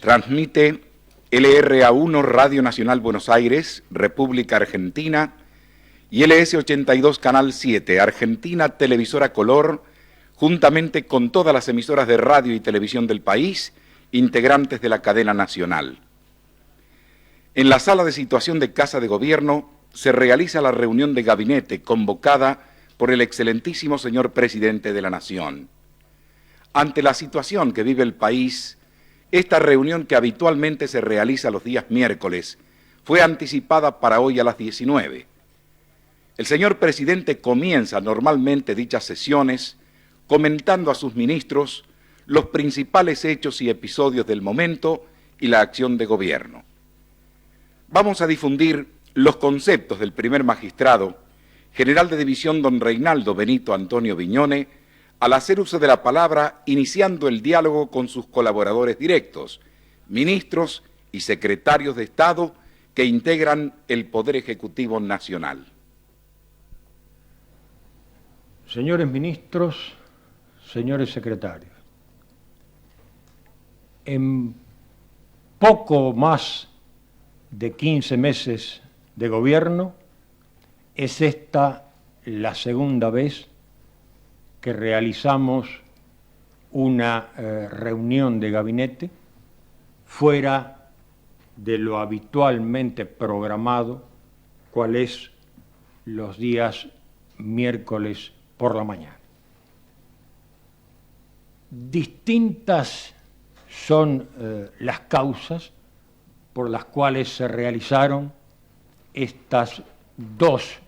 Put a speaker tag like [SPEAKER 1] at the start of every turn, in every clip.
[SPEAKER 1] Transmite LRA1 Radio Nacional Buenos Aires, República Argentina, y LS82 Canal 7, Argentina Televisora Color, juntamente con todas las emisoras de radio y televisión del país, integrantes de la cadena nacional. En la sala de situación de Casa de Gobierno se realiza la reunión de gabinete convocada por el excelentísimo señor Presidente de la Nación. Ante la situación que vive el país, esta reunión, que habitualmente se realiza los días miércoles, fue anticipada para hoy a las 19. El señor Presidente comienza normalmente dichas sesiones comentando a sus ministros los principales hechos y episodios del momento y la acción de gobierno. Vamos a difundir los conceptos del primer magistrado, general de división don Reinaldo Benito Antonio Viñone, al hacer uso de la palabra, iniciando el diálogo con sus colaboradores directos, ministros y secretarios de Estado que integran el Poder Ejecutivo Nacional.
[SPEAKER 2] Señores ministros, señores secretarios, en poco más de 15 meses de gobierno, es esta la segunda vez que realizamos una reunión de gabinete fuera de lo habitualmente programado, cual es los días miércoles por la mañana. Distintas son las causas por las cuales se realizaron estas dos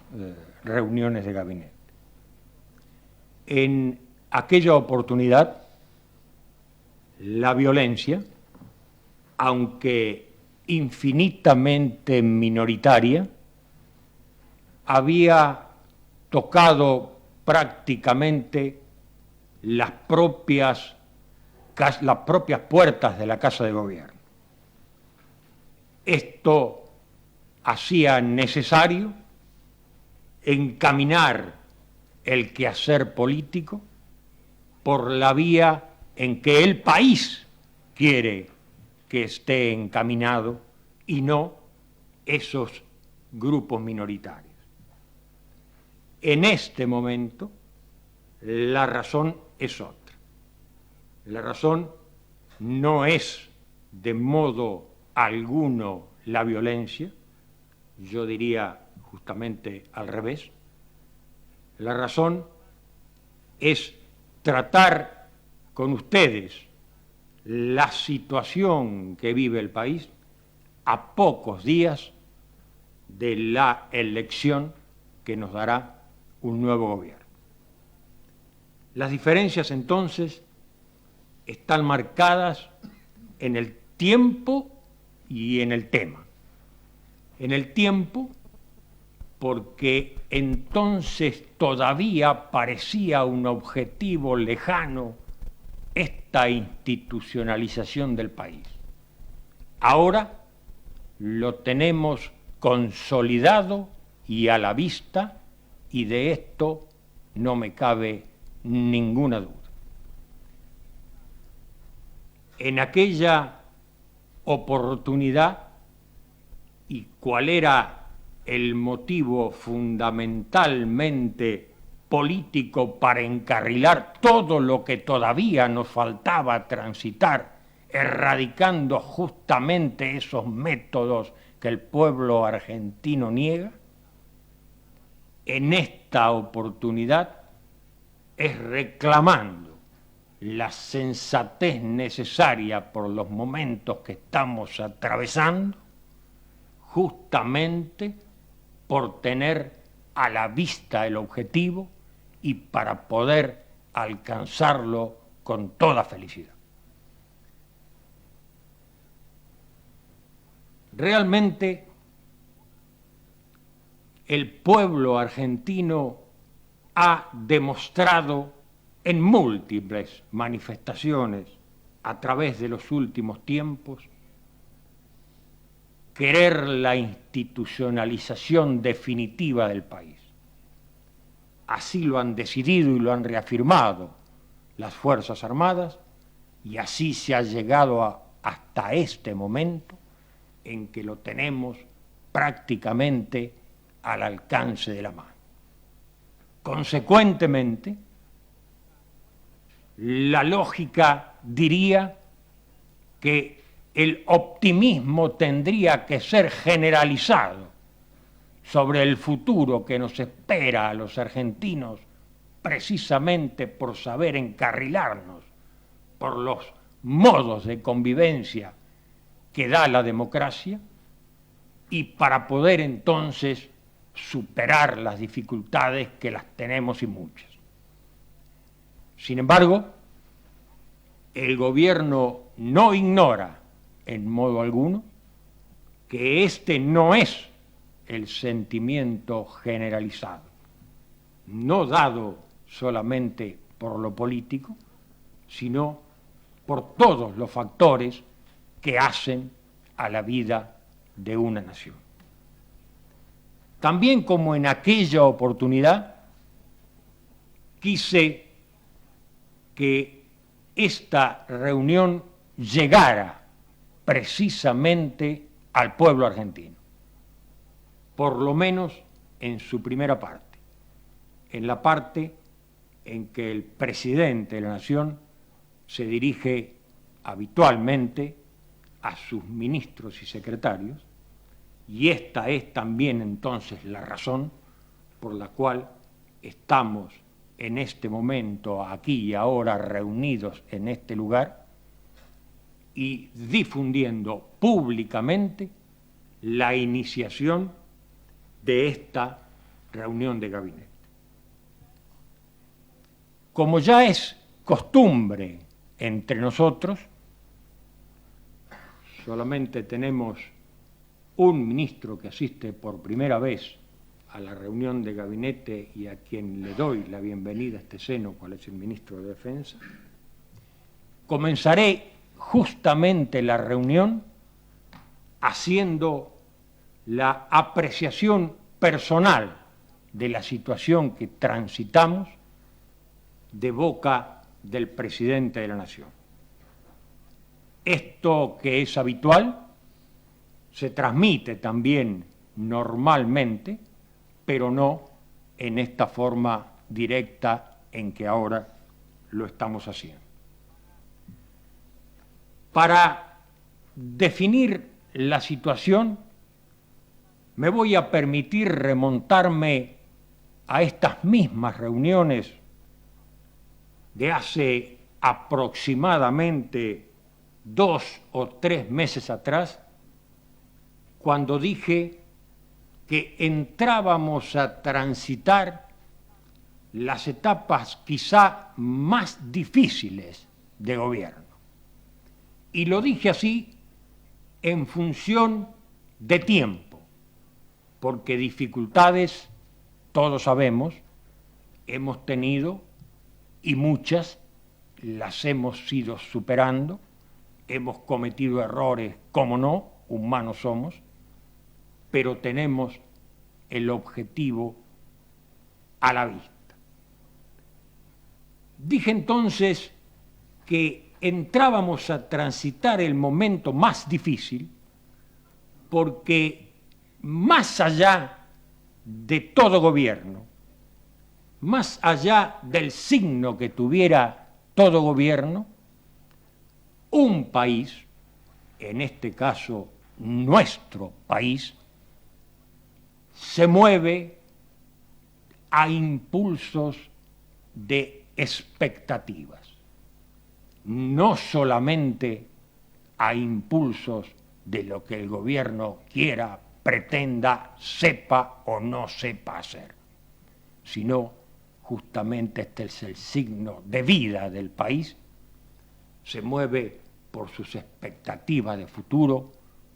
[SPEAKER 2] reuniones de gabinete. En aquella oportunidad, la violencia, aunque infinitamente minoritaria, había tocado prácticamente las propias puertas de la Casa de Gobierno. Esto hacía necesario encaminar el quehacer político por la vía en que el país quiere que esté encaminado y no esos grupos minoritarios. En este momento, la razón es otra. La razón no es de modo alguno la violencia, yo diría justamente al revés. La razón es tratar con ustedes la situación que vive el país a pocos días de la elección que nos dará un nuevo gobierno. Las diferencias entonces están marcadas en el tiempo y en el tema. En el tiempo, porque entonces todavía parecía un objetivo lejano esta institucionalización del país. Ahora lo tenemos consolidado y a la vista, y de esto no me cabe ninguna duda. En aquella oportunidad, y cuál era el motivo fundamentalmente político para encarrilar todo lo que todavía nos faltaba transitar, erradicando justamente esos métodos que el pueblo argentino niega, en esta oportunidad es reclamando la sensatez necesaria por los momentos que estamos atravesando, justamente por tener a la vista el objetivo y para poder alcanzarlo con toda felicidad. Realmente, el pueblo argentino ha demostrado en múltiples manifestaciones a través de los últimos tiempos querer la institucionalización definitiva del país. Así lo han decidido y lo han reafirmado las Fuerzas Armadas, y así se ha llegado a hasta este momento en que lo tenemos prácticamente al alcance de la mano. Consecuentemente, la lógica diría que el optimismo tendría que ser generalizado sobre el futuro que nos espera a los argentinos, precisamente por saber encarrilarnos por los modos de convivencia que da la democracia y para poder entonces superar las dificultades que las tenemos y muchas. Sin embargo, el gobierno no ignora en modo alguno que este no es el sentimiento generalizado, no dado solamente por lo político, sino por todos los factores que hacen a la vida de una nación. También como en aquella oportunidad, quise que esta reunión llegara precisamente al pueblo argentino, por lo menos en su primera parte, en la parte en que el presidente de la Nación se dirige habitualmente a sus ministros y secretarios, y esta es también entonces la razón por la cual estamos en este momento, aquí y ahora, reunidos en este lugar y difundiendo públicamente la iniciación de esta reunión de gabinete. Como ya es costumbre entre nosotros, solamente tenemos un ministro que asiste por primera vez a la reunión de gabinete y a quien le doy la bienvenida a este seno, cual es el ministro de Defensa. Comenzaré justamente la reunión haciendo la apreciación personal de la situación que transitamos de boca del presidente de la Nación. Esto que es habitual se transmite también normalmente, pero no en esta forma directa en que ahora lo estamos haciendo. Para definir la situación, me voy a permitir remontarme a estas mismas reuniones de hace aproximadamente 2 o 3 meses atrás, cuando dije que entrábamos a transitar las etapas quizá más difíciles de gobierno. Y lo dije así en función de tiempo, porque dificultades, todos sabemos, hemos tenido y muchas las hemos ido superando, hemos cometido errores, cómo no, humanos somos, pero tenemos el objetivo a la vista. Dije entonces que entrábamos a transitar el momento más difícil porque más allá de todo gobierno, más allá del signo que tuviera todo gobierno, un país, en este caso nuestro país, se mueve a impulsos de expectativas, no solamente a impulsos de lo que el gobierno quiera, pretenda, sepa o no sepa hacer, sino justamente este es el signo de vida del país, se mueve por sus expectativas de futuro,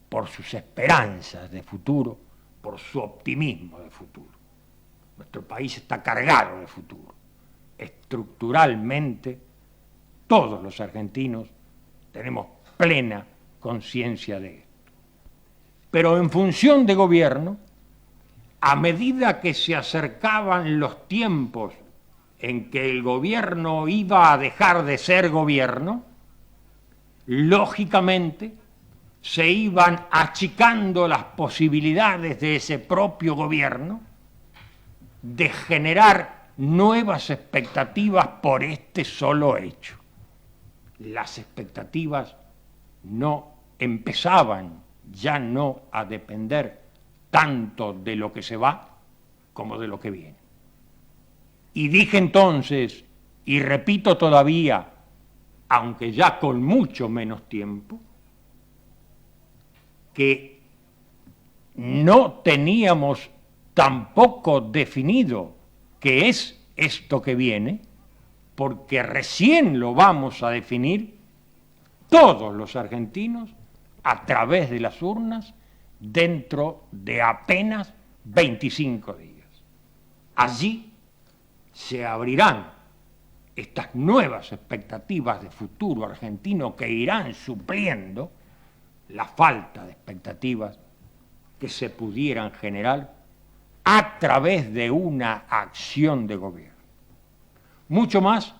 [SPEAKER 2] por sus esperanzas de futuro, por su optimismo de futuro. Nuestro país está cargado de futuro. Estructuralmente, todos los argentinos tenemos plena conciencia de esto. Pero en función de gobierno, a medida que se acercaban los tiempos en que el gobierno iba a dejar de ser gobierno, lógicamente se iban achicando las posibilidades de ese propio gobierno de generar nuevas expectativas por este solo hecho. Las expectativas no empezaban ya no a depender tanto de lo que se va como de lo que viene. Y dije entonces, y repito todavía, aunque ya con mucho menos tiempo, que no teníamos tampoco definido qué es esto que viene, porque recién lo vamos a definir todos los argentinos a través de las urnas dentro de apenas 25 días. Allí se abrirán estas nuevas expectativas de futuro argentino que irán supliendo la falta de expectativas que se pudieran generar a través de una acción de gobierno. Mucho más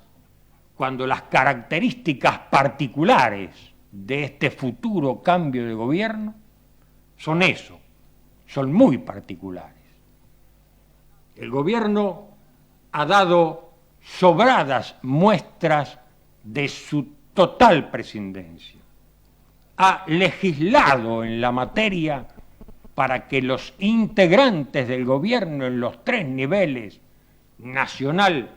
[SPEAKER 2] cuando las características particulares de este futuro cambio de gobierno son eso, son muy particulares. El gobierno ha dado sobradas muestras de su total prescindencia. Ha legislado en la materia para que los integrantes del gobierno en los tres niveles, nacional,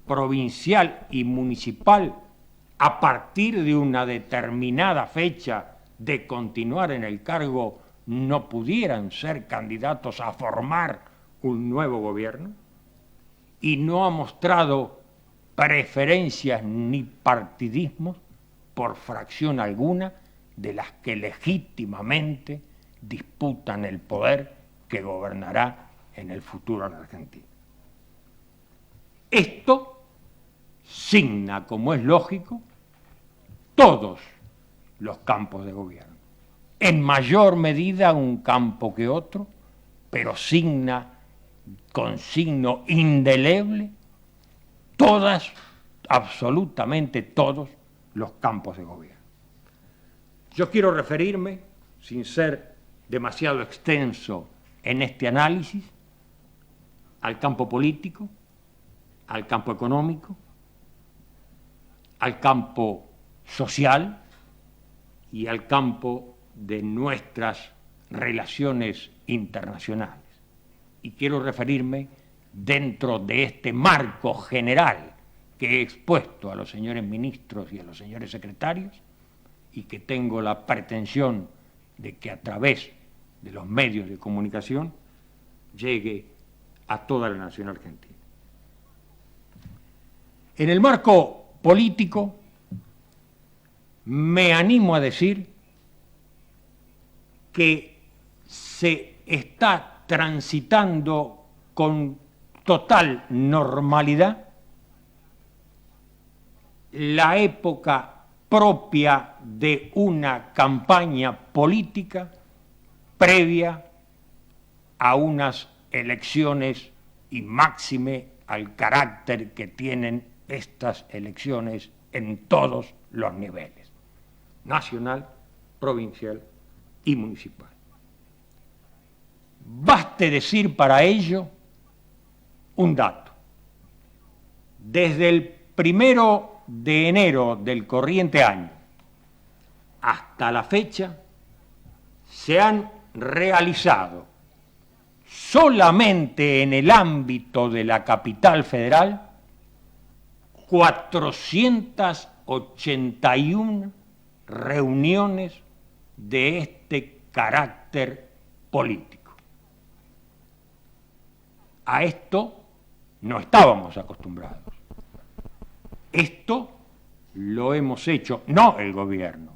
[SPEAKER 2] provincial y municipal, a partir de una determinada fecha de continuar en el cargo, no pudieran ser candidatos a formar un nuevo gobierno, y no ha mostrado preferencias ni partidismos por fracción alguna de las que legítimamente disputan el poder que gobernará en el futuro en Argentina. Esto signa, como es lógico, todos los campos de gobierno. En mayor medida un campo que otro, pero signa con signo indeleble todas, absolutamente todos los campos de gobierno. Yo quiero referirme, sin ser demasiado extenso en este análisis, al campo político, al campo económico, al campo social y al campo de nuestras relaciones internacionales. Y quiero referirme dentro de este marco general que he expuesto a los señores ministros y a los señores secretarios y que tengo la pretensión de que a través de los medios de comunicación llegue a toda la nación argentina. En el marco político me animo a decir que se está transitando con total normalidad la época propia de una campaña política previa a unas elecciones y máxime al carácter que tienen estas elecciones en todos los niveles, nacional, provincial y municipal. Baste decir para ello un dato. Desde el 1 de enero del corriente año hasta la fecha se han realizado solamente en el ámbito de la capital federal 481 reuniones de este carácter político. A esto no estábamos acostumbrados. Esto lo hemos hecho, no el gobierno,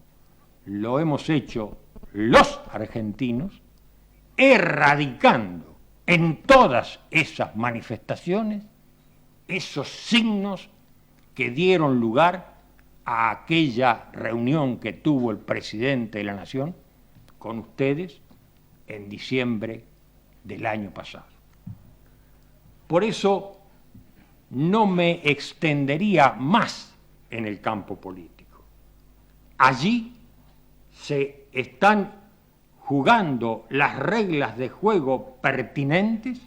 [SPEAKER 2] lo hemos hecho los argentinos, erradicando en todas esas manifestaciones esos signos que dieron lugar a aquella reunión que tuvo el presidente de la Nación con ustedes en diciembre del año pasado. Por eso no me extendería más en el campo político. allí se están jugando las reglas de juego pertinentes,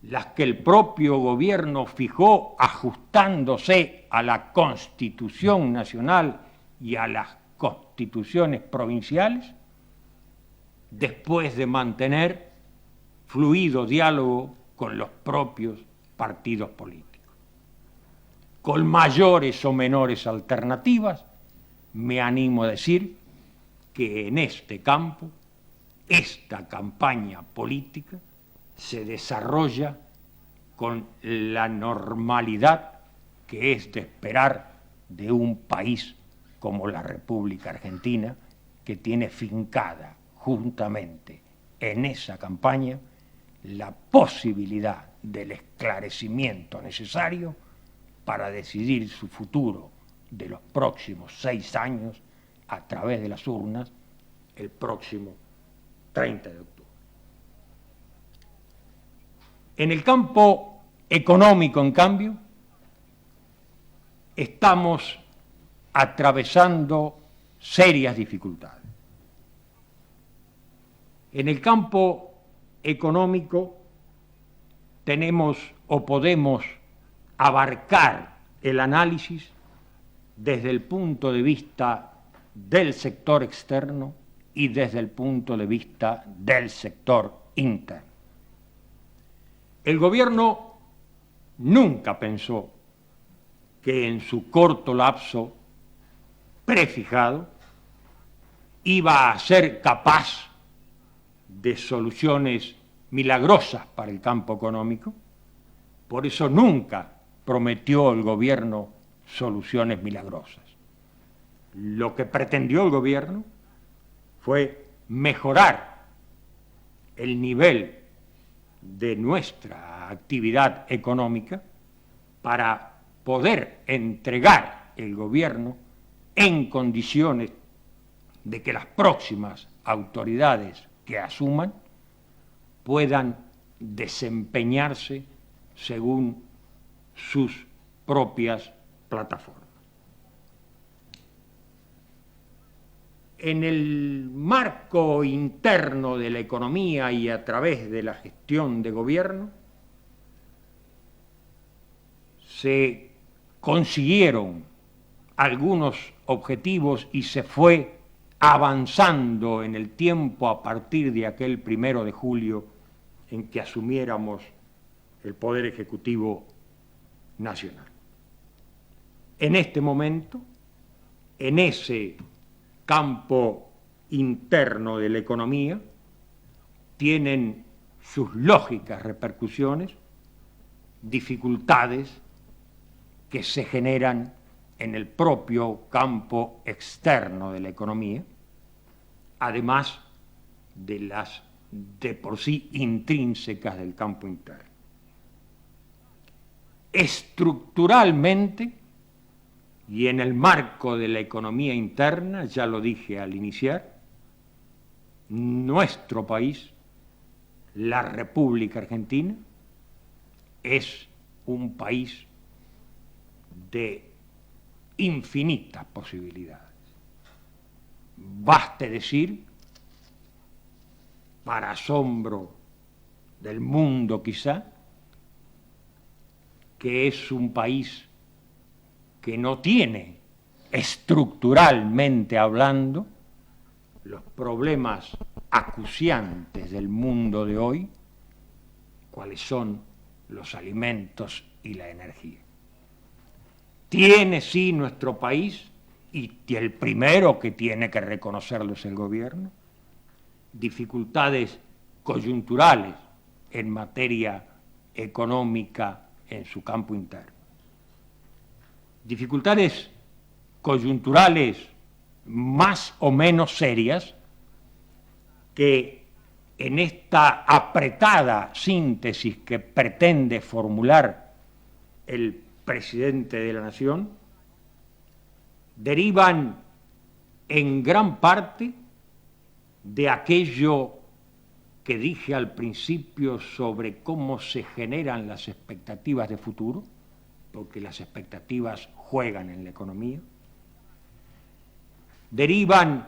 [SPEAKER 2] las que el propio gobierno fijó ajustándose a la Constitución Nacional y a las constituciones provinciales, después de mantener fluido diálogo con los propios partidos políticos. Con mayores o menores alternativas, me animo a decir que en este campo, esta campaña política se desarrolla con la normalidad que es de esperar de un país como la República Argentina, que tiene fincada juntamente en esa campaña la posibilidad del esclarecimiento necesario para decidir su futuro de los próximos 6 años a través de las urnas el próximo 30 de octubre. En el campo económico, en cambio, estamos atravesando serias dificultades. En el campo económico tenemos o podemos abarcar el análisis desde el punto de vista del sector externo y desde el punto de vista del sector interno. El gobierno nunca pensó que en su corto lapso prefijado iba a ser capaz de soluciones milagrosas para el campo económico. Por eso nunca prometió el gobierno soluciones milagrosas. Lo que pretendió el gobierno fue mejorar el nivel de nuestra actividad económica para poder entregar el gobierno en condiciones de que las próximas autoridades que asuman puedan desempeñarse según sus propias plataformas. En el marco interno de la economía y a través de la gestión de gobierno, se consiguieron algunos objetivos y se fue avanzando en el tiempo a partir de aquel 1 de julio en que asumiéramos el Poder Ejecutivo Nacional. En este momento, en ese campo interno de la economía, tienen sus lógicas repercusiones, dificultades que se generan en el propio campo externo de la economía, además de las de por sí intrínsecas del campo interno. Estructuralmente, y en el marco de la economía interna, ya lo dije al iniciar, nuestro país, la República Argentina, es un país de infinitas posibilidades. Baste decir, para asombro del mundo quizá, que es un país que no tiene, estructuralmente hablando, los problemas acuciantes del mundo de hoy, cuáles son los alimentos y la energía. Tiene sí nuestro país, y el primero que tiene que reconocerlo es el gobierno, dificultades coyunturales en materia económica en su campo interno. Dificultades coyunturales más o menos serias que en esta apretada síntesis que pretende formular el presidente de la Nación, derivan en gran parte de aquello que dije al principio sobre cómo se generan las expectativas de futuro, porque las expectativas juegan en la economía, derivan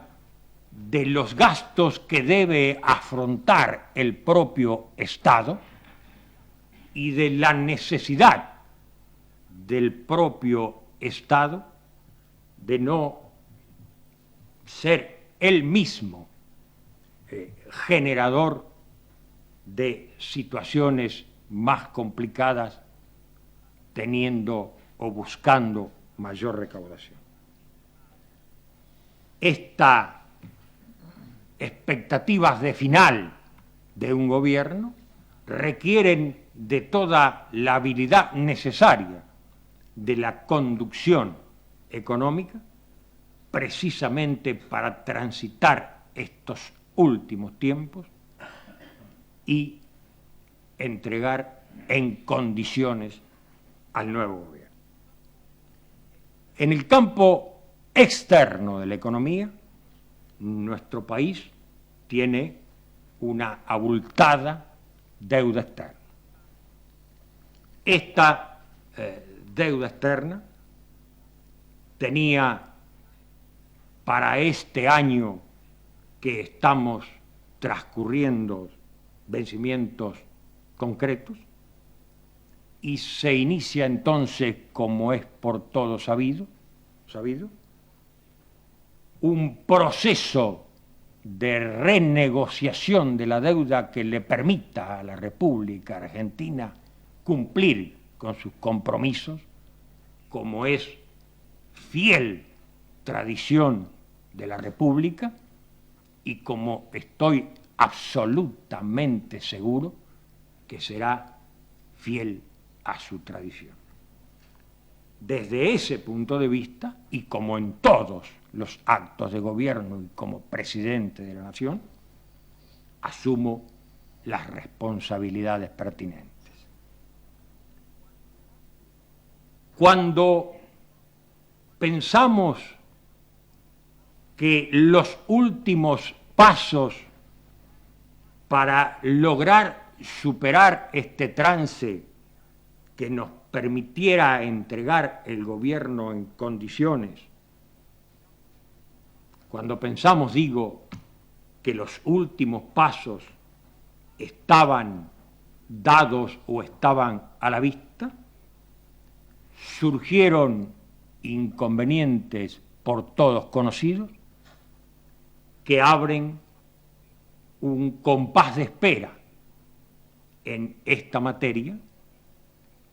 [SPEAKER 2] de los gastos que debe afrontar el propio Estado y de la necesidad del propio Estado de no ser él mismo generador de situaciones más complicadas, teniendo o buscando mayor recaudación. Estas expectativas de final de un gobierno requieren de toda la habilidad necesaria de la conducción económica, precisamente para transitar estos últimos tiempos y entregar en condiciones al nuevo gobierno. En el campo externo de la economía, nuestro país tiene una abultada deuda externa. Esta deuda externa tenía para este año que estamos transcurriendo vencimientos concretos y se inicia entonces, como es por todo sabido, un proceso de renegociación de la deuda que le permita a la República Argentina cumplir con sus compromisos, como es fiel tradición de la República y como estoy absolutamente seguro que será fiel a su tradición. Desde ese punto de vista, y como en todos los actos de gobierno y como presidente de la Nación, asumo las responsabilidades pertinentes. Cuando pensamos que los últimos pasos para lograr superar este trance que nos permitiera entregar el gobierno en condiciones, cuando pensamos, digo, que los últimos pasos estaban dados o estaban a la vista, surgieron inconvenientes por todos conocidos que abren un compás de espera en esta materia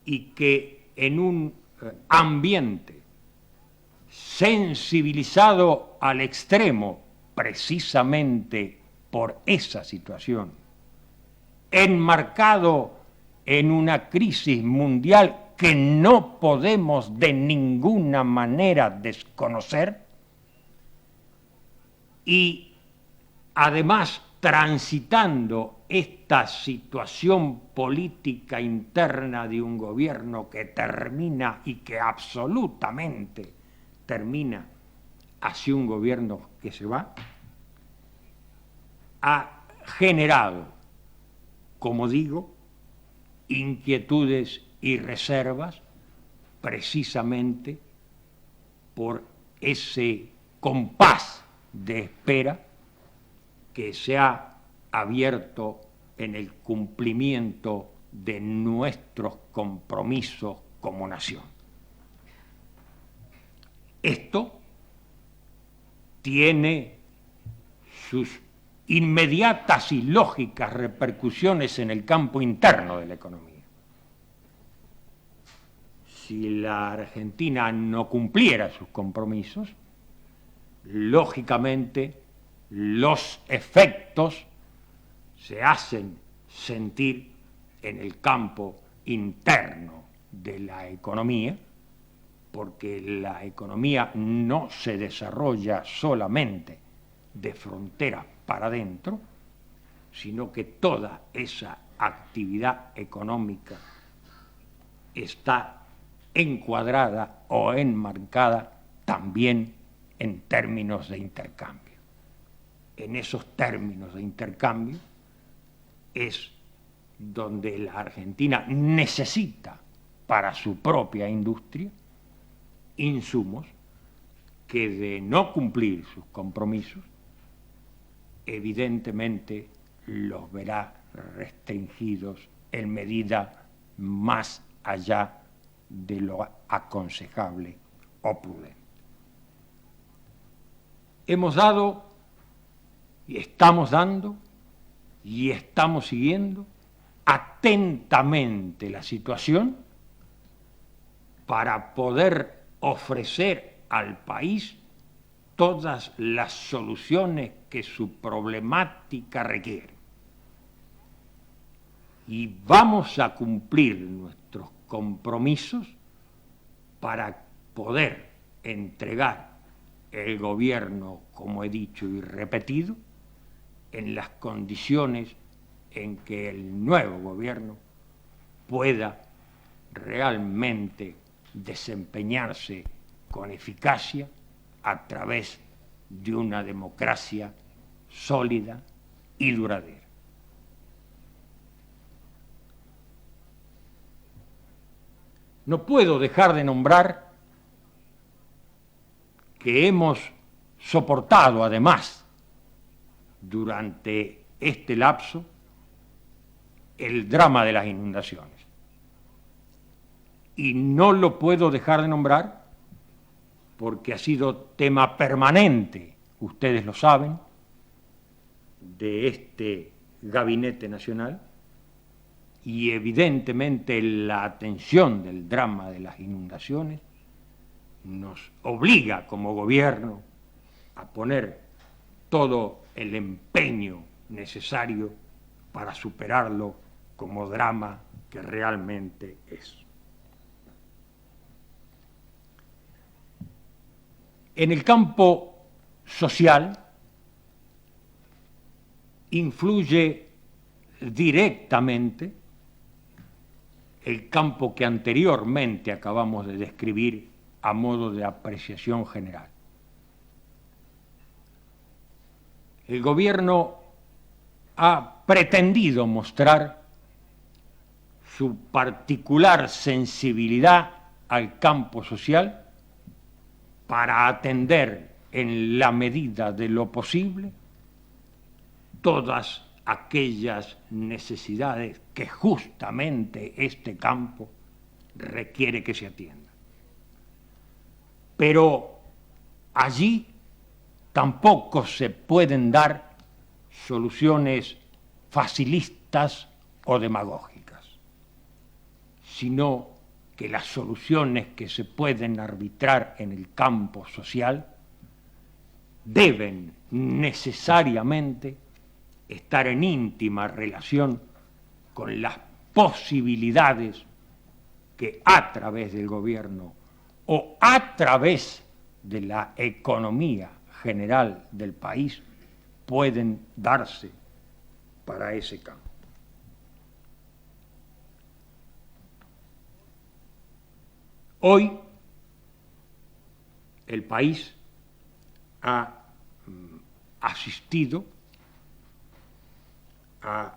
[SPEAKER 2] y que en un ambiente sensibilizado al extremo precisamente por esa situación, enmarcado en una crisis mundial que no podemos de ninguna manera desconocer y además transitando esta situación política interna de un gobierno que termina y que absolutamente termina hacia un gobierno que se va, ha generado, como digo, inquietudes y reservas precisamente por ese compás de espera que se ha abierto en el cumplimiento de nuestros compromisos como nación. Esto tiene sus inmediatas y lógicas repercusiones en el campo interno de la economía. Si la Argentina no cumpliera sus compromisos, lógicamente los efectos se hacen sentir en el campo interno de la economía, porque la economía no se desarrolla solamente de fronteras para adentro, sino que toda esa actividad económica está encuadrada o enmarcada también en términos de intercambio. En esos términos de intercambio es donde la Argentina necesita para su propia industria insumos que de no cumplir sus compromisos, evidentemente los verá restringidos en medida más allá de lo aconsejable o prudente. Hemos dado y estamos dando y estamos siguiendo atentamente la situación para poder ofrecer al país todas las soluciones que su problemática requiere. Y vamos a cumplir nuestros compromisos para poder entregar el gobierno, como he dicho y repetido, en las condiciones en que el nuevo gobierno pueda realmente desempeñarse con eficacia a través de una democracia sólida y duradera. No puedo dejar de nombrar que hemos soportado además durante este lapso el drama de las inundaciones. Y no lo puedo dejar de nombrar porque ha sido tema permanente, ustedes lo saben, de este Gabinete Nacional, y evidentemente la atención del drama de las inundaciones nos obliga como gobierno a poner todo el empeño necesario para superarlo como drama que realmente es. En el campo social influye directamente el campo que anteriormente acabamos de describir a modo de apreciación general. El gobierno ha pretendido mostrar su particular sensibilidad al campo social para atender en la medida de lo posible todas aquellas necesidades que justamente este campo requiere que se atiendan. Pero allí tampoco se pueden dar soluciones facilistas o demagógicas, sino que las soluciones que se pueden arbitrar en el campo social deben necesariamente estar en íntima relación con las posibilidades que a través del gobierno o a través de la economía general del país pueden darse para ese campo. Hoy el país ha asistido a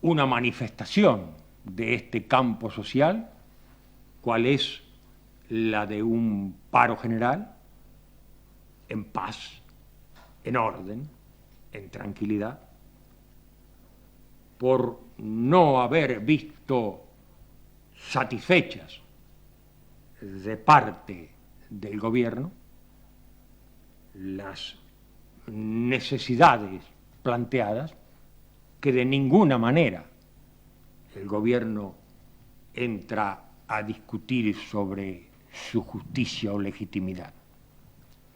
[SPEAKER 2] una manifestación de este campo social, cual es la de un paro general, en paz, en orden, en tranquilidad, por no haber visto satisfechas de parte del gobierno las necesidades planteadas, que de ninguna manera el gobierno entra a discutir sobre su justicia o legitimidad.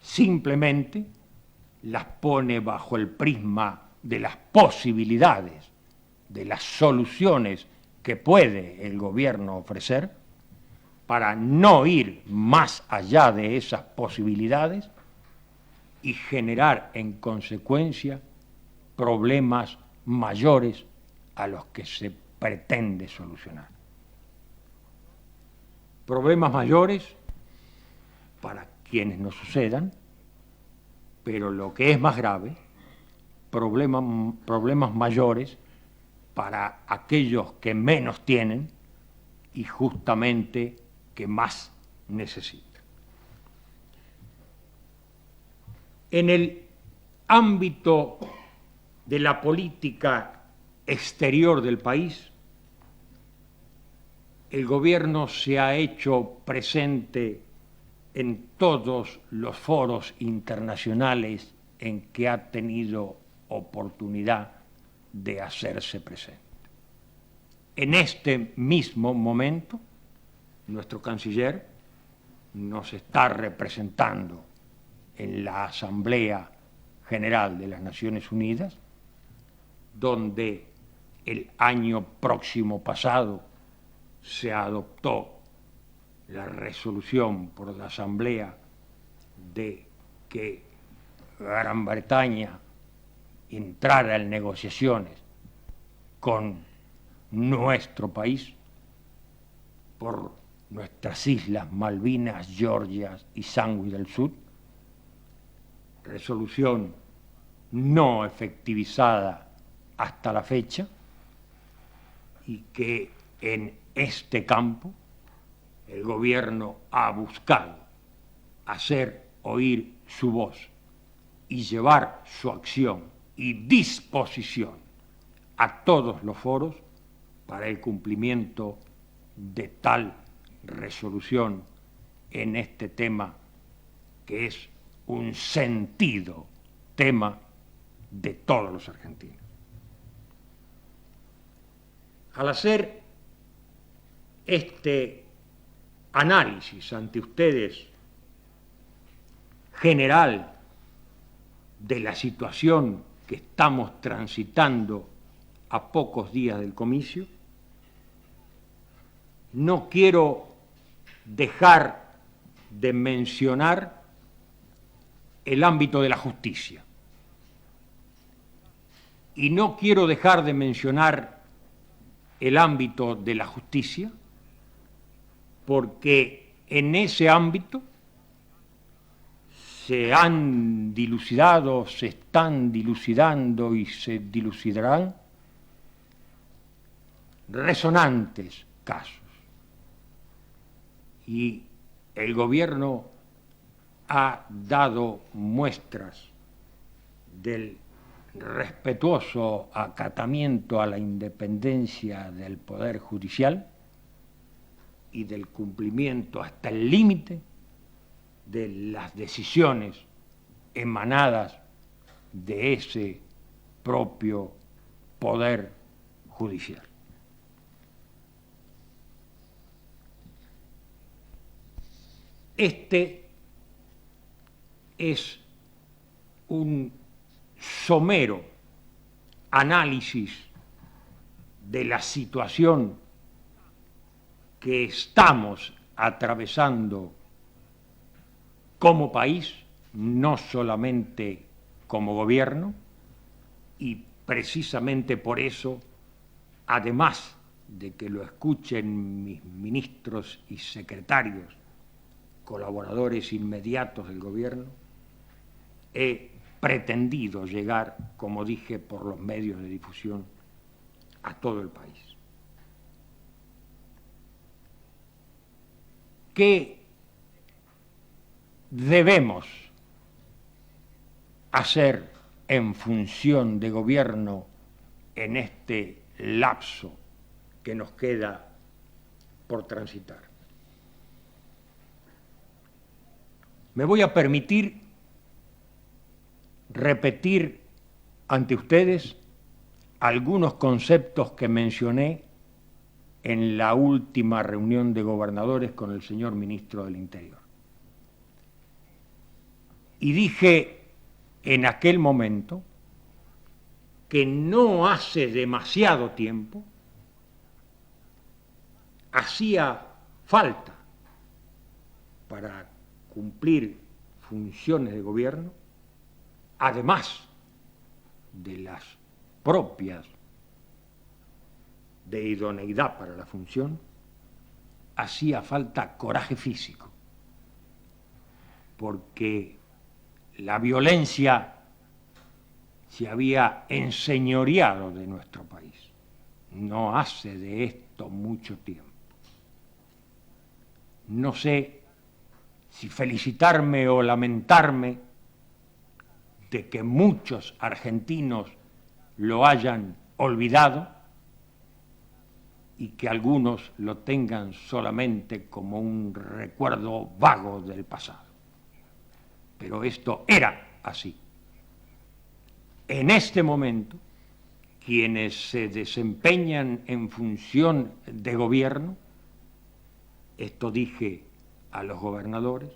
[SPEAKER 2] Simplemente las pone bajo el prisma de las posibilidades, de las soluciones que puede el gobierno ofrecer, para no ir más allá de esas posibilidades y generar en consecuencia problemas mayores a los que se pretende solucionar. Problemas mayores para quienes nos sucedan, pero lo que es más grave, problemas mayores para aquellos que menos tienen y justamente que más necesitan. En el ámbito de la política exterior del país, el gobierno se ha hecho presente en todos los foros internacionales en que ha tenido oportunidad de hacerse presente. En este mismo momento, nuestro canciller nos está representando en la Asamblea General de las Naciones Unidas, donde el año próximo pasado se adoptó la resolución por la Asamblea de que Gran Bretaña entrara en negociaciones con nuestro país por nuestras islas Malvinas, Georgia y Sandwich del Sur, resolución no efectivizada hasta la fecha, y que en este campo el gobierno ha buscado hacer oír su voz y llevar su acción y disposición a todos los foros para el cumplimiento de tal resolución en este tema que es un sentido tema de todos los argentinos. Al hacer este análisis ante ustedes general de la situación que estamos transitando a pocos días del comicio, no quiero dejar de mencionar el ámbito de la justicia. Y no quiero dejar de mencionar el ámbito de la justicia porque en ese ámbito se han dilucidado, se están dilucidando y se dilucidarán resonantes casos. Y el gobierno ha dado muestras del respetuoso acatamiento a la independencia del Poder Judicial y del cumplimiento hasta el límite de las decisiones emanadas de ese propio Poder Judicial. Este es un somero análisis de la situación que estamos atravesando como país, no solamente como gobierno, y precisamente por eso, además de que lo escuchen mis ministros y secretarios, colaboradores inmediatos del gobierno, he pretendido llegar, como dije, por los medios de difusión a todo el país. ¿Qué debemos hacer en función de gobierno en este lapso que nos queda por transitar? Me voy a permitir repetir ante ustedes algunos conceptos que mencioné en la última reunión de gobernadores con el señor ministro del Interior. Y dije en aquel momento que no hace demasiado tiempo hacía falta para cumplir funciones de gobierno, además de las propias de idoneidad para la función, hacía falta coraje físico, porque la violencia se había enseñoreado de nuestro país. No hace de esto mucho tiempo. No sé si felicitarme o lamentarme de que muchos argentinos lo hayan olvidado y que algunos lo tengan solamente como un recuerdo vago del pasado. Pero esto era así. En este momento, quienes se desempeñan en función de gobierno, esto dije a los gobernadores,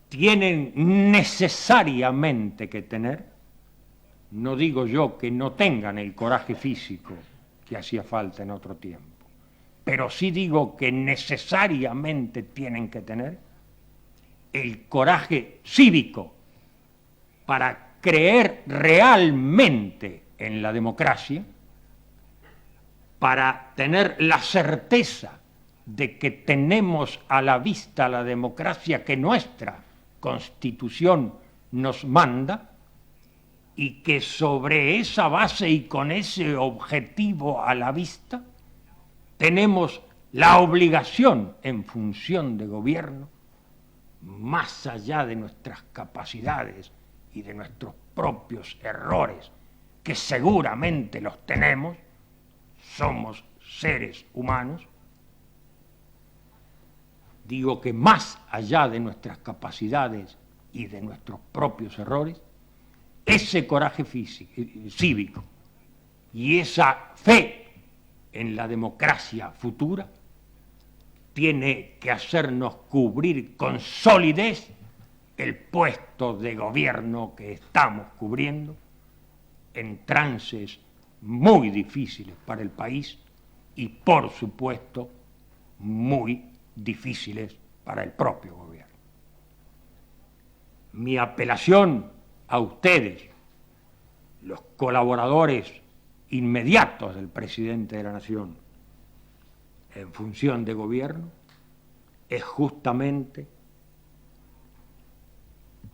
[SPEAKER 2] tienen necesariamente que tener, no digo yo que no tengan el coraje físico que hacía falta en otro tiempo, pero sí digo que necesariamente tienen que tener el coraje cívico para creer realmente en la democracia, para tener la certeza de que tenemos a la vista la democracia que nuestra Constitución nos manda y que sobre esa base y con ese objetivo a la vista tenemos la obligación en función de gobierno, más allá de nuestras capacidades y de nuestros propios errores, que seguramente los tenemos, somos seres humanos, digo que más allá de nuestras capacidades y de nuestros propios errores, ese coraje cívico y esa fe en la democracia futura tiene que hacernos cubrir con solidez el puesto de gobierno que estamos cubriendo en trances muy difíciles para el país y, por supuesto, muy difíciles para el propio gobierno. Mi apelación a ustedes, los colaboradores inmediatos del presidente de la Nación en función de gobierno, es justamente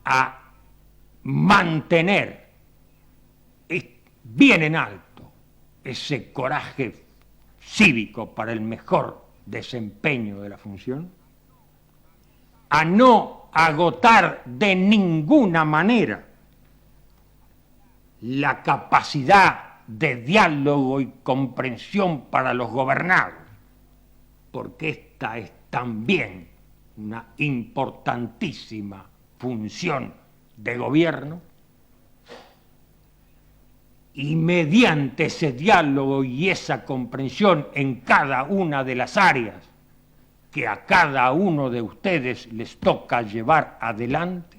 [SPEAKER 2] a mantener bien en alto ese coraje cívico para el mejor desempeño de la función, a no agotar de ninguna manera la capacidad de diálogo y comprensión para los gobernados, porque esta es también una importantísima función de gobierno, y mediante ese diálogo y esa comprensión en cada una de las áreas que a cada uno de ustedes les toca llevar adelante,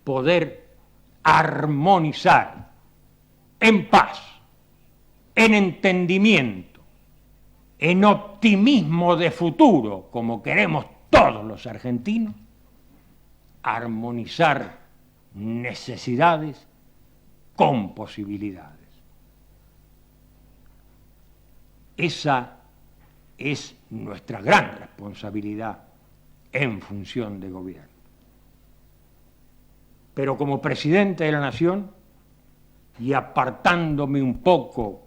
[SPEAKER 2] poder armonizar en paz, en entendimiento, en optimismo de futuro, como queremos todos los argentinos, armonizar necesidades con posibilidades. Esa es nuestra gran responsabilidad en función de gobierno. Pero como presidente de la Nación, y apartándome un poco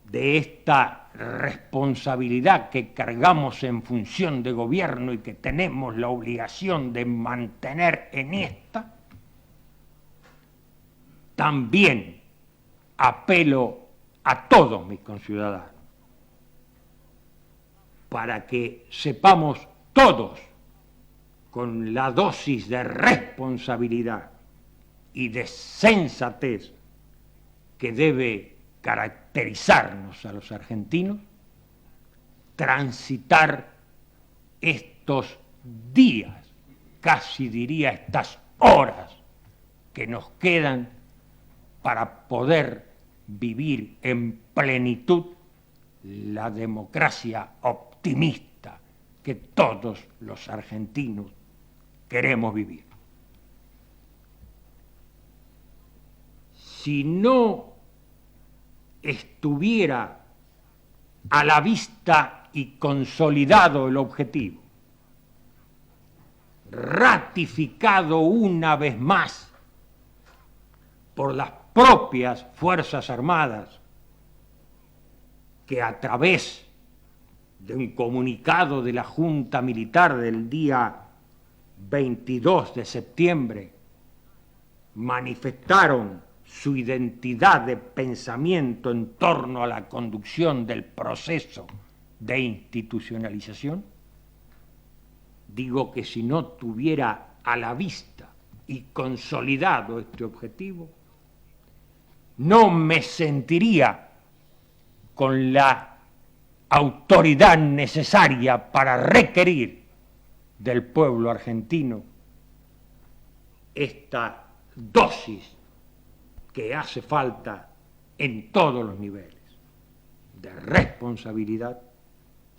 [SPEAKER 2] de esta responsabilidad que cargamos en función de gobierno y que tenemos la obligación de mantener en esta, también apelo a todos mis conciudadanos para que sepamos todos, con la dosis de responsabilidad y de sensatez que debe caracterizarnos a los argentinos, transitar estos días, casi diría estas horas que nos quedan para poder vivir en plenitud la democracia optimista que todos los argentinos queremos vivir. Si no estuviera a la vista y consolidado el objetivo, ratificado una vez más por las propias Fuerzas Armadas, que a través de un comunicado de la Junta Militar del día 22 de septiembre manifestaron su identidad de pensamiento en torno a la conducción del proceso de institucionalización, digo que si no tuviera a la vista y consolidado este objetivo, no me sentiría con la autoridad necesaria para requerir del pueblo argentino esta dosis que hace falta en todos los niveles, de responsabilidad,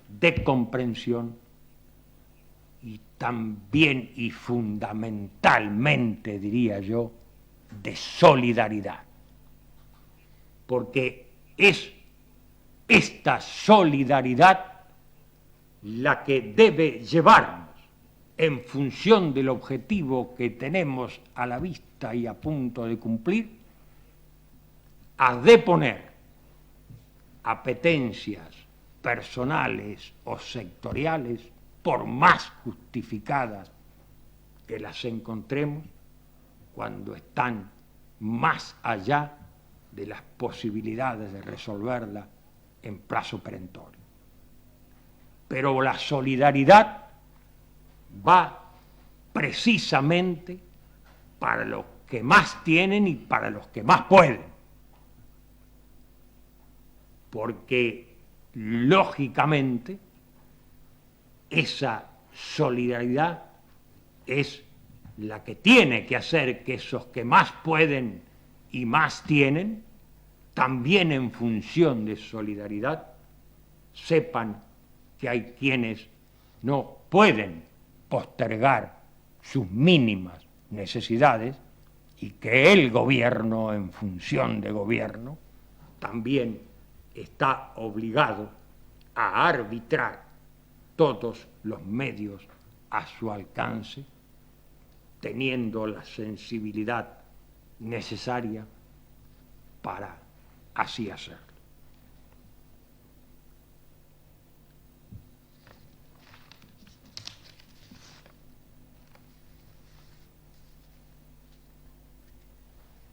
[SPEAKER 2] de comprensión y también y fundamentalmente, diría yo, de solidaridad. Porque es esta solidaridad la que debe llevarnos, en función del objetivo que tenemos a la vista y a punto de cumplir, a deponer apetencias personales o sectoriales, por más justificadas que las encontremos, cuando están más allá de las posibilidades de resolverla en plazo perentorio. Pero la solidaridad va precisamente para los que más tienen y para los que más pueden. Porque, lógicamente, esa solidaridad es la que tiene que hacer que esos que más pueden y más tienen, también en función de solidaridad, sepan que hay quienes no pueden postergar sus mínimas necesidades y que el gobierno, en función de gobierno, también está obligado a arbitrar todos los medios a su alcance, teniendo la sensibilidad necesaria para así hacerlo.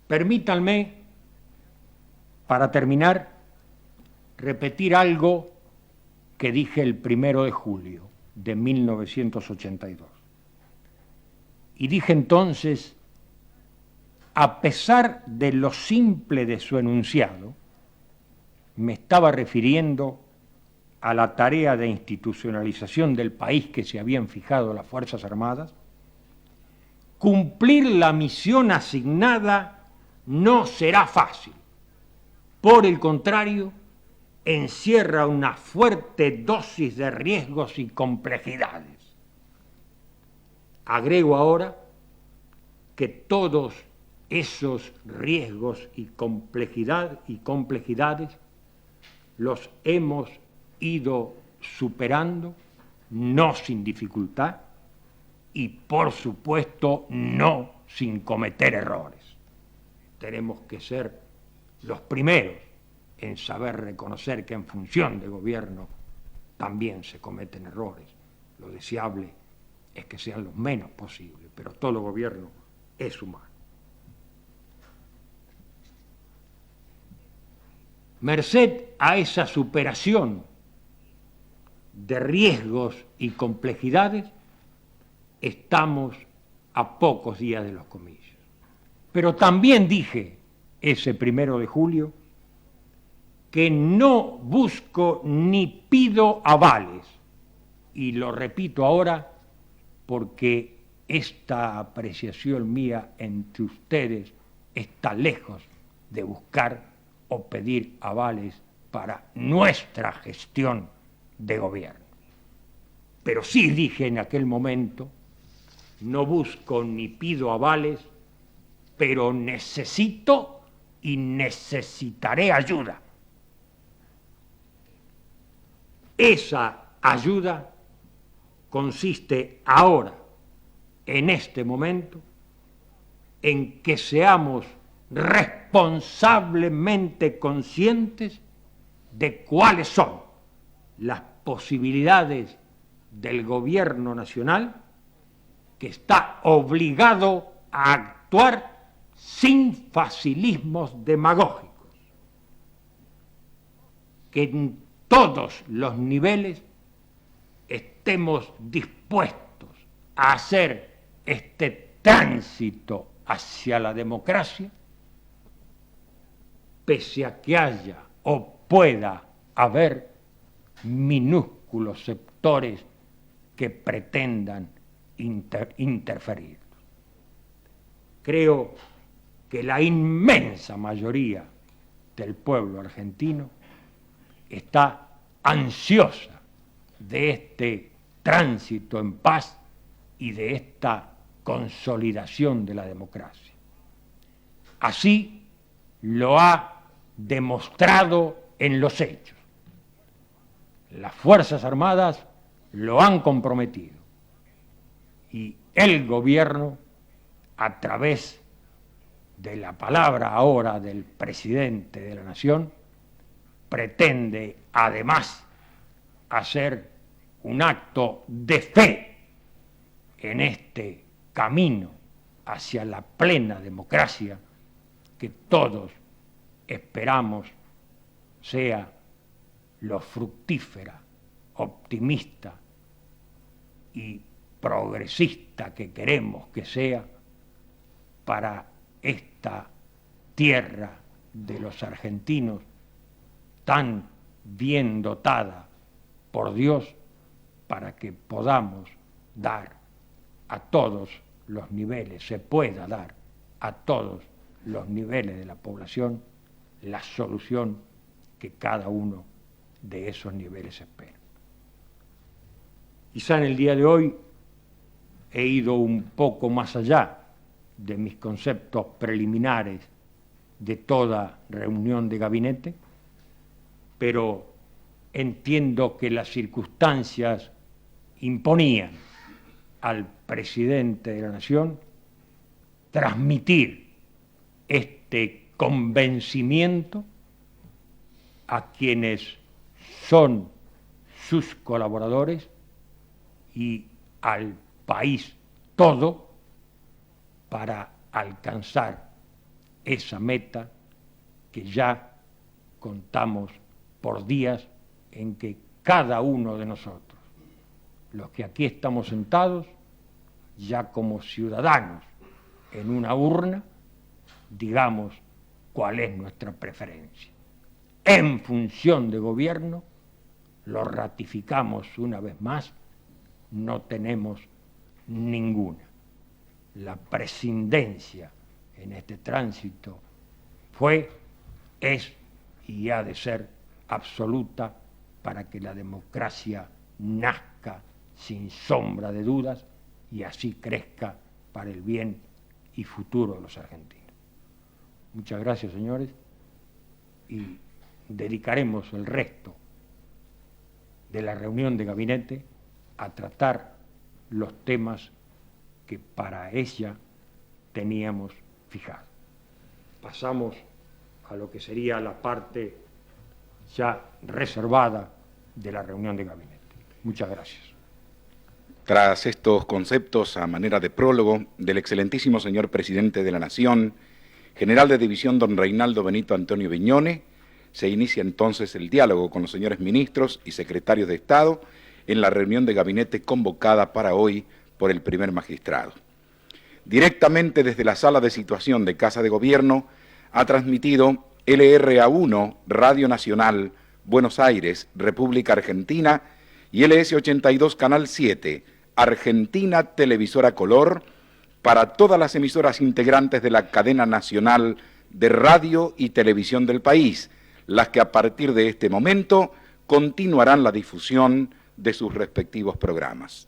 [SPEAKER 2] Permítanme, para terminar, repetir algo que dije el 1 de julio de 1982. Y dije entonces, a pesar de lo simple de su enunciado, me estaba refiriendo a la tarea de institucionalización del país que se habían fijado las Fuerzas Armadas. Cumplir la misión asignada no será fácil. Por el contrario, encierra una fuerte dosis de riesgos y complejidades. Agrego ahora que todos esos riesgos y complejidades los hemos ido superando, no sin dificultad y, por supuesto, no sin cometer errores. Tenemos que ser los primeros en saber reconocer que en función de gobierno también se cometen errores. Lo deseable es que sean los menos posibles, pero todo gobierno es humano. Merced a esa superación de riesgos y complejidades, estamos a pocos días de los comicios. Pero también dije ese 1 de julio que no busco ni pido avales, y lo repito ahora porque esta apreciación mía entre ustedes está lejos de buscar o pedir avales para nuestra gestión de gobierno. Pero sí dije en aquel momento, no busco ni pido avales, pero necesito y necesitaré ayuda. Esa ayuda consiste ahora, en este momento, en que seamos responsablemente conscientes de cuáles son las posibilidades del gobierno nacional, que está obligado a actuar sin facilismos demagógicos, que en todos los niveles estemos dispuestos a hacer este tránsito hacia la democracia, pese a que haya o pueda haber minúsculos sectores que pretendan interferir. Creo que la inmensa mayoría del pueblo argentino está ansiosa de este tránsito en paz y de esta consolidación de la democracia. Así lo ha demostrado en los hechos. Las Fuerzas Armadas lo han comprometido y el gobierno, a través de la palabra ahora del presidente de la Nación, pretende además hacer un acto de fe en este camino hacia la plena democracia que todos esperamos sea lo fructífera, optimista y progresista que queremos que sea para esta tierra de los argentinos tan bien dotada por Dios, para que podamos dar a todos los niveles, se pueda dar a todos los niveles de la población la solución que cada uno de esos niveles espera. Quizá en el día de hoy he ido un poco más allá de mis conceptos preliminares de toda reunión de gabinete, pero entiendo que las circunstancias imponían al presidente de la Nación transmitir este convencimiento a quienes son sus colaboradores y al país todo para alcanzar esa meta que ya contamos por días en que cada uno de nosotros, los que aquí estamos sentados, ya como ciudadanos en una urna, digamos cuál es nuestra preferencia. En función de gobierno, lo ratificamos una vez más, no tenemos ninguna. La prescindencia en este tránsito fue, es y ha de ser absoluta para que la democracia nazca sin sombra de dudas y así crezca para el bien y futuro de los argentinos. Muchas gracias, señores, y dedicaremos el resto de la reunión de gabinete a tratar los temas que para ella teníamos fijado. Pasamos a lo que sería la parte ya reservada de la reunión de gabinete. Muchas gracias.
[SPEAKER 1] Tras estos conceptos a manera de prólogo del excelentísimo señor presidente de la Nación, general de división don Reinaldo Benito Antonio Viñone, se inicia entonces el diálogo con los señores ministros y secretarios de Estado en la reunión de gabinete convocada para hoy por el primer magistrado. Directamente desde la sala de situación de Casa de Gobierno ha transmitido LRA1 Radio Nacional Buenos Aires, República Argentina, y LS82 Canal 7, Argentina Televisora Color, para todas las emisoras integrantes de la cadena nacional de radio y televisión del país, las que a partir de este momento continuarán la difusión de sus respectivos programas.